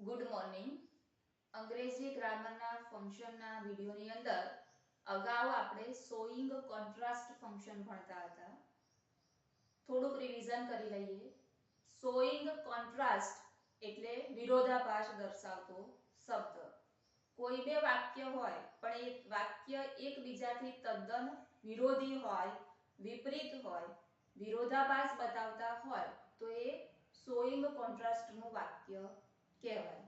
Good morning. અંગ્રેજી ગ્રામરના ફંક્શનના વિડિયોની અંદર અગાઉ આપણે શોઈંગ કોન્ટ્રાસ્ટ ફંક્શન ભણતા હતા. થોડુંક રિવિઝન કરી લઈએ. શોઈંગ કોન્ટ્રાસ્ટ એટલે વિરોધાભાસ દર્શાવતો શબ્દ. કોઈ બે વાક્ય હોય પણ એ વાક્ય એકબીજાથી તદ્દન વિરોધી હોય, વિપરીત હોય, વિરોધાભાસ બતાવતા હોય તો એ શોઈંગ કોન્ટ્રાસ્ટનું વાક્ય કહેવાય.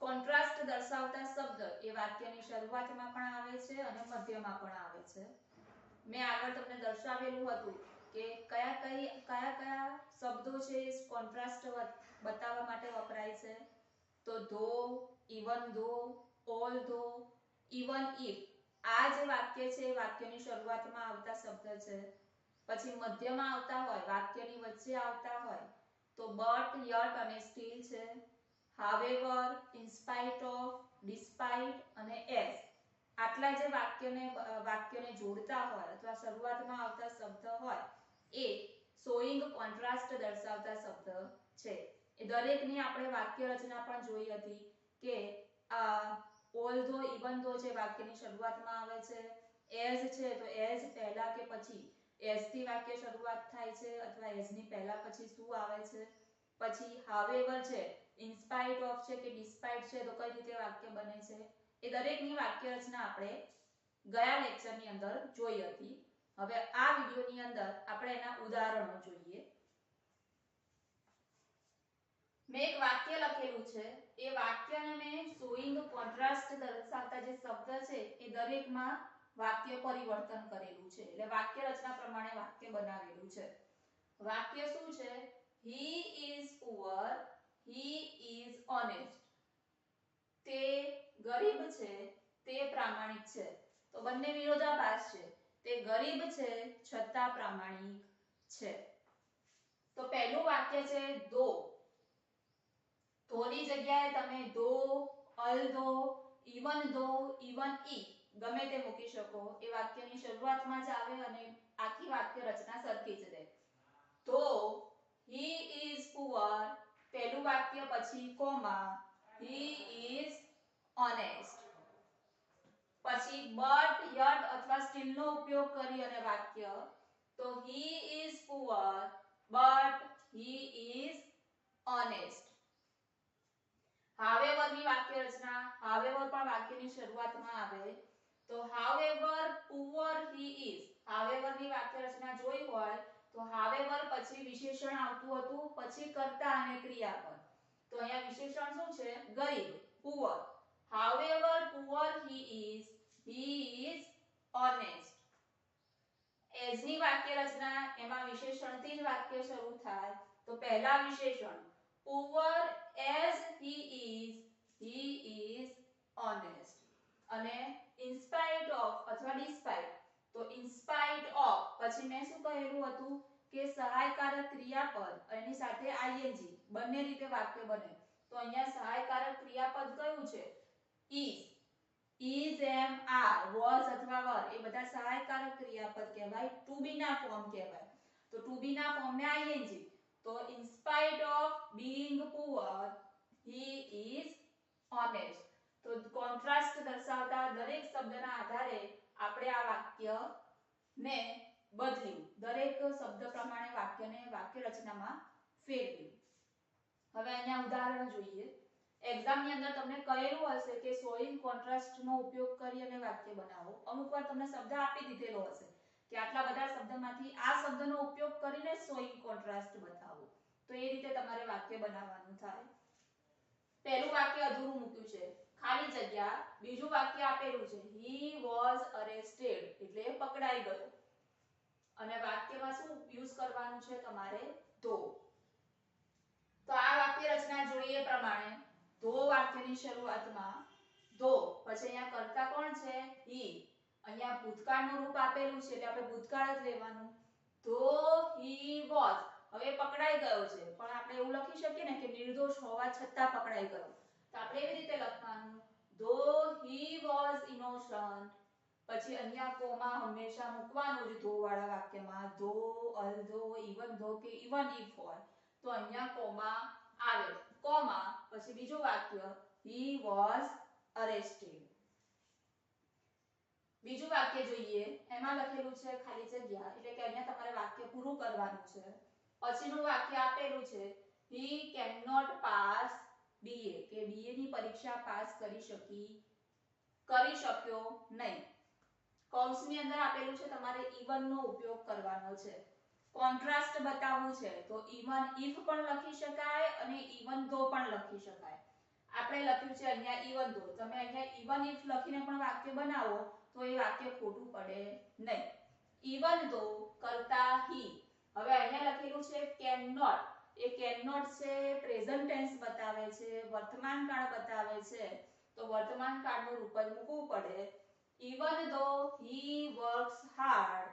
કોન્ટ્રાસ્ટ દર્શાવતા શબ્દ એ વાક્યની શરૂઆતમાં પણ આવે છે અને મધ્યમાં પણ આવે છે. મેં આગળ તમને દર્શાવેલું હતું કે કયા કયા શબ્દો છે કોન્ટ્રાસ્ટ બતાવવા માટે વપરાય છે. તો ધો, ઇવન ધો, ઓલ ધો, ઇવન ઇફ આ જે વાક્ય છે એ વાક્યની શરૂઆતમાં આવતા શબ્દ છે. પછી મધ્યમાં આવતા હોય, વાક્યની વચ્ચે આવતા હોય તો but, yet અને still છે. however, in spite of, despite અને as આટલા જે વાક્યને જોડતા હોય અથવા શરૂઆતમાં આવતા શબ્દ હોય એ શોઈંગ કોન્ટ્રાસ્ટ દર્શાવતા શબ્દ છે. એ દરેકની આપણે વાક્ય રચના પણ જોઈ હતી કે ઓલ્ધો, ઇવન ધો જે વાક્યની શરૂઆતમાં આવે છે, as છે તો as પહેલા કે પછી as થી વાક્ય શરૂઆત થાય છે અથવા as ની પહેલા પછી શું આવે છે. પછી however છે, in spite of છે કે despite છે તો કઈ રીતે વાક્ય બને છે. એ દરેકની વાક્ય રચના આપણે ગયા લેક્ચરની અંદર જોઈ હતી. હવે આ વિડિયોની અંદર આપણે એના ઉદાહરણો જોઈએ. મેં એક વાક્ય લખેલું છે. એ વાક્યને મેં શોઈંગ કોન્ટ્રાસ્ટ દર્શાવતા જે શબ્દ છે એ દરેકમાં વાક્ય પરિવર્તન કરેલું છે. એટલે વાક્ય રચના પ્રમાણે વાક્ય બનાવેલું છે. વાક્ય શું છે? He is poor, he is honest. તે ગરીબ છે, તે પ્રામાણિક છે. તો બંને વિરોધાભાસ છે. તે ગરીબ છે છતાં પ્રામાણિક છે. તો પહેલું વાક્ય છે ધો. ધોની જગ્યાએ તમે ધો, અલ્ધો, ઇવન ધો, ઇવન ઇફ ગમે તે મૂકી શકો. એ વાક્યની શરૂઆતમાં જ આવે અને આખી વાક્ય રચના સરખી જ રહે. ધો he is poor, પહેલું વાક્ય પછી કોમા, he is honest. પછી but, yet અથવા still નો ઉપયોગ કરી અને વાક્ય તો he is poor but he is honest. however ની વાક્ય રચના, however પણ વાક્યની શરૂઆતમાં આવે તો however poor he is. however ની વાક્ય રચના જોઈ હોય તો however પછી વિશેષણ આવતું હતું, પછી કર્તા અને ક્રિયાપદ. તો અહીંયા વિશેષણ શું છે? ગરીબ, poor. however poor he is honest. as ની વાક્ય રચના, એમાં વિશેષણથી જ વાક્ય શરૂ થાય તો પહેલા વિશેષણ poor as he is honest. અને in spite of અથવા despite તો in spite of પછી મેં શું કહેલું હતું કે સહાયકારક ક્રિયાપદ એની સાથે ing બંને રીતે વાક્ય બને. તો અહીંયા સહાયકારક ક્રિયાપદ કયું છે? is, am, are, was અથવા were એ બધા સહાયકારક ક્રિયાપદ કહેવાય, to be ના ફોર્મ કહેવાય. તો to be ના ફોર્મને ing. તો in spite of being poor he is honest. તો કોન્ટ્રાસ્ટ દર્શાવતા દરેક શબ્દના આધારે આપણે આ વાક્યને બદલ્યું. દરેક શબ્દ પ્રમાણે વાક્યને વાક્ય રચનામાં ફેરવ્યું. હવે અહીંયા ઉદાહરણ જોઈએ. એક્ઝામની અંદર તમને કહેલું હશે કે શોઈંગ કોન્ટ્રાસ્ટનો ઉપયોગ કરી અને વાક્ય બનાવો. અમુકવાર તમને શબ્દ આપી દીધેલો હશે કે આટલા બધા શબ્દમાંથી આ શબ્દનો ઉપયોગ કરીને શોઈંગ કોન્ટ્રાસ્ટ બતાવો. તો એ રીતે તમારે વાક્ય બનાવવાનું થાય. પહેલું વાક્ય અધૂરું મૂક્યું છે, ખાલી જગ્યા. બીજું વાક્ય આપેલું છે he was arrested એટલે પકડાઈ ગયો. અને વાક્યમાં શું યુઝ કરવાનું છે તમારે? ધો. તો આ વાક્ય રચના જોઈએ પ્રમાણે ધો વાક્યની શરૂઆતમાં ધો, પછી અહીંયા કર્તા કોણ છે? he. અહીંયા ભૂતકાળનું રૂપ આપેલું છે એટલે આપણે ભૂતકાળ જ લેવાનું. ધો he was, હવે પકડાઈ ગયો છે પણ આપણે એવું લખી શકીએ ને કે નિર્દોષ હોવા છતાં પકડાઈ ગયો. તો આપણે એવી રીતે લખવાનું ધો he was innocent. પછી અહીંયા કોમા હંમેશા મૂકવાનું જ ધો વાળા વાક્યમાં. ધો, અલ્ધો, ઇવન ધો કે ઇવન ઇફ હોય તો અહીંયા કોમા આવે કોમા પછી બીજું વાક્ય he was arrested. બીજું વાક્ય જોઈએ એમાં લખેલું છે ખાલી જગ્યા એટલે કે અહીંયા તમારે વાક્ય પૂરું કરવાનું છે. પછીનું વાક્ય આપેલું છે he cannot pass BA કે BA ની પરીક્ષા પાસ કરી શક્યો નહીં. કૌંસની અંદર આપેલું છે તમારે even નો ઉપયોગ કરવાનો છે. કોન્ટ્રાસ્ટ બતાવવું છે તો even if પણ લખી શકાય અને even though પણ લખી શકાય. આપણે લખ્યું છે અહીંયા even though, તમે અહીંયા even if લખીને પણ વાક્ય બનાવો તો એ વાક્ય ખોટું પડે નહીં. even though કરતા he, હવે અહીંયા લખેલું છે cannot, એ cannot છે પ્રેઝન્ટ ટેન્સ બતાવે છે, વર્તમાન કાળ બતાવે છે તો વર્તમાન કાળનું રૂપ જ મૂકવું પડે. even though he works hard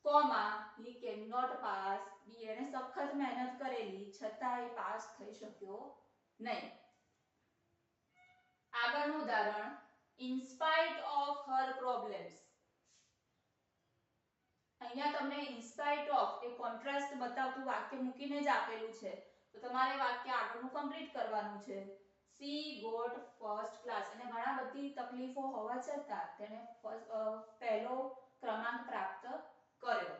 comma he cannot pass B, એને સખત મહેનત કરેલી છતાં એ પાસ થઈ શક્યો નહીં. આગળનું ઉદાહરણ in spite of her problems. અહીંયા તમને in spite of A contrast બતાવતું વાક્ય મૂકીને જ આપેલું છે તો તમારે વાક્ય આગળનું કમ્પ્લીટ કરવાનું છે. she got first class, અને ઘણા બધી તકલીફો હોવા છતાં તેણે પહેલો ક્રમાંક પ્રાપ્ત કર્યો.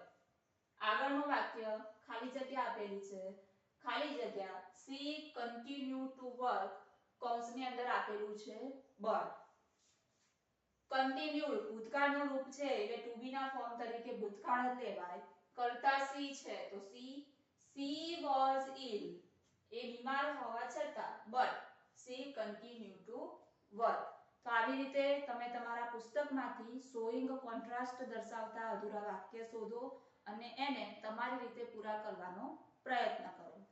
આગળનું વાક્ય ખાલી જગ્યા આપેલી છે, ખાલી જગ્યા she continued to work, કૌંસની અંદર આપેલું છે but. continued ભૂતકાળનું રૂપ છે એટલે to be ના ફોર્મ તરીકે ભૂતકાળ જ લેવાય. કરતા she છે તો she was ill, એ બીમાર હોવા છતાં but she continued to work. તો આવી રીતે તમે તમારા પુસ્તકમાંથી showing contrast દર્શાવતા અધૂરા વાક્ય શોધો અને એને તમારી રીતે પૂરા કરવાનો પ્રયત્ન કરો.